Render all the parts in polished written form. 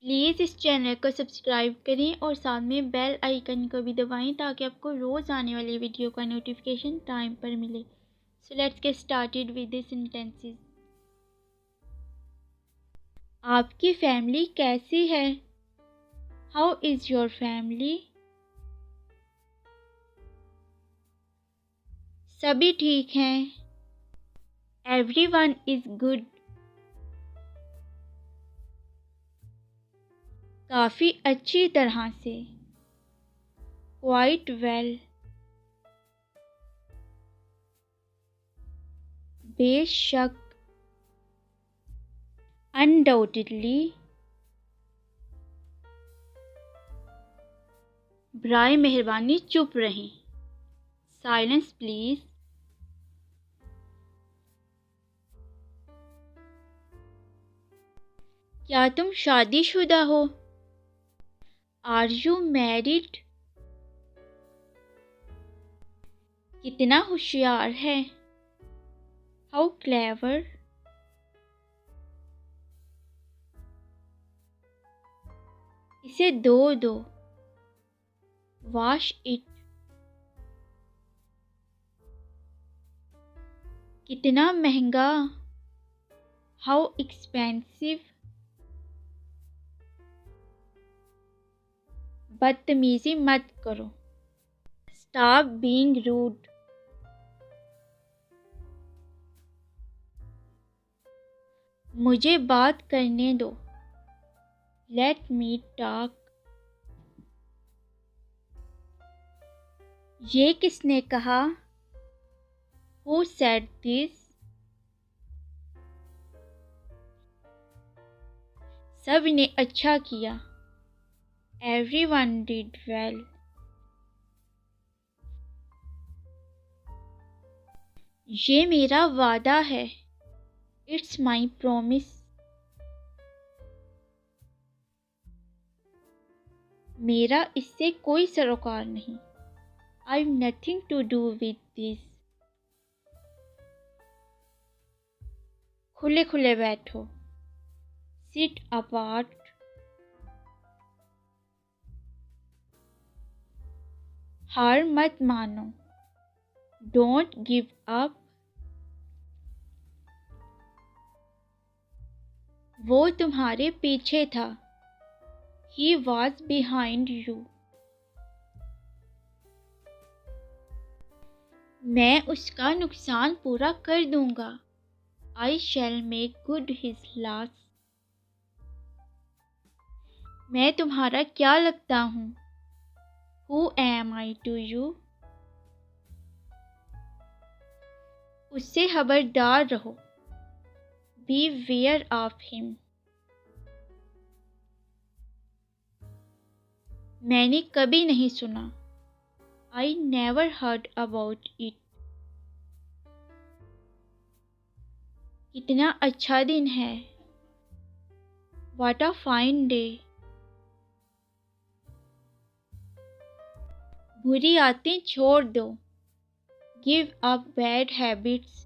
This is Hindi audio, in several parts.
प्लीज़ इस चैनल को सब्सक्राइब करें और साथ में बेल आइकन को भी दबाएं ताकि आपको रोज़ आने वाली वीडियो का नोटिफिकेशन टाइम पर मिले। So let's get started with the sentences. आपकी फैमिली कैसी है? How is your family? सभी ठीक हैं। Everyone is good. काफ़ी अच्छी तरह से। Quite well. बेशक। अनडाउटेडली। बराए मेहरबानी चुप रहें। Silence please. क्या तुम शादीशुदा हो? Are you married? कितना होशियार है। How clever. इसे धो दो। Wash it. कितना महंगा। How expensive. बदतमीजी मत करो। Stop being rude. मुझे बात करने दो। Let me talk. ये किसने कहा? Who said this? सब ने अच्छा किया। Everyone did well. ये मेरा वादा है। It's my promise. मेरा इससे कोई सरोकार नहीं। I've nothing to do with this. खुले खुले बैठो। Sit apart. हार मत मानो। Don't give up. वो तुम्हारे पीछे था। He was behind you. मैं उसका नुकसान पूरा कर दूंगा। I shall make good his loss. मैं तुम्हारा क्या लगता हूँ? Who am I to you? उससे खबरदार रहो। Beware of him. मैंने कभी नहीं सुना। I never heard about it. कितना अच्छा दिन है। What a fine day. बुरी आदतें छोड़ दो। Give up bad habits.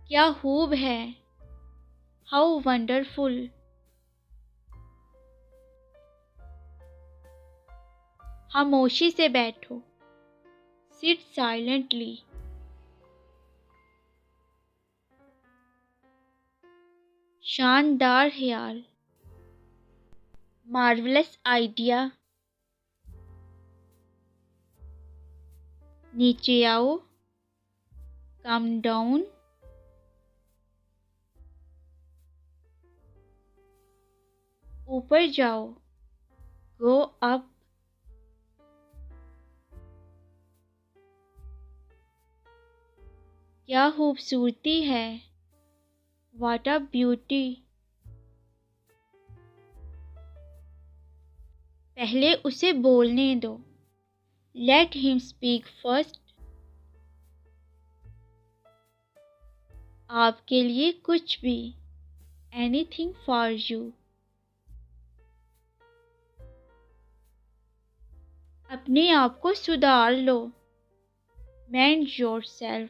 क्या खूब है। How wonderful. खामोशी से बैठो। Sit silently. शानदार ख्याल। Marvellous idea. नीचे आओ। Come down. ऊपर जाओ। Go up. क्या खूबसूरती है। What a beauty. पहले उसे बोलने दो। Let him speak first. आपके लिए कुछ भी। Anything for you. अपने आप को सुधार लो। Mend yourself.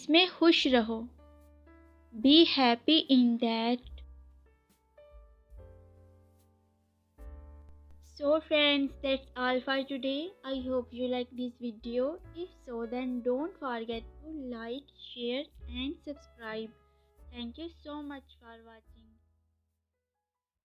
इसमें खुश रहो। Be happy in that. So friends, that's all for today. I hope you like this video. If so, then don't forget to like, share and subscribe. Thank you so much for watching.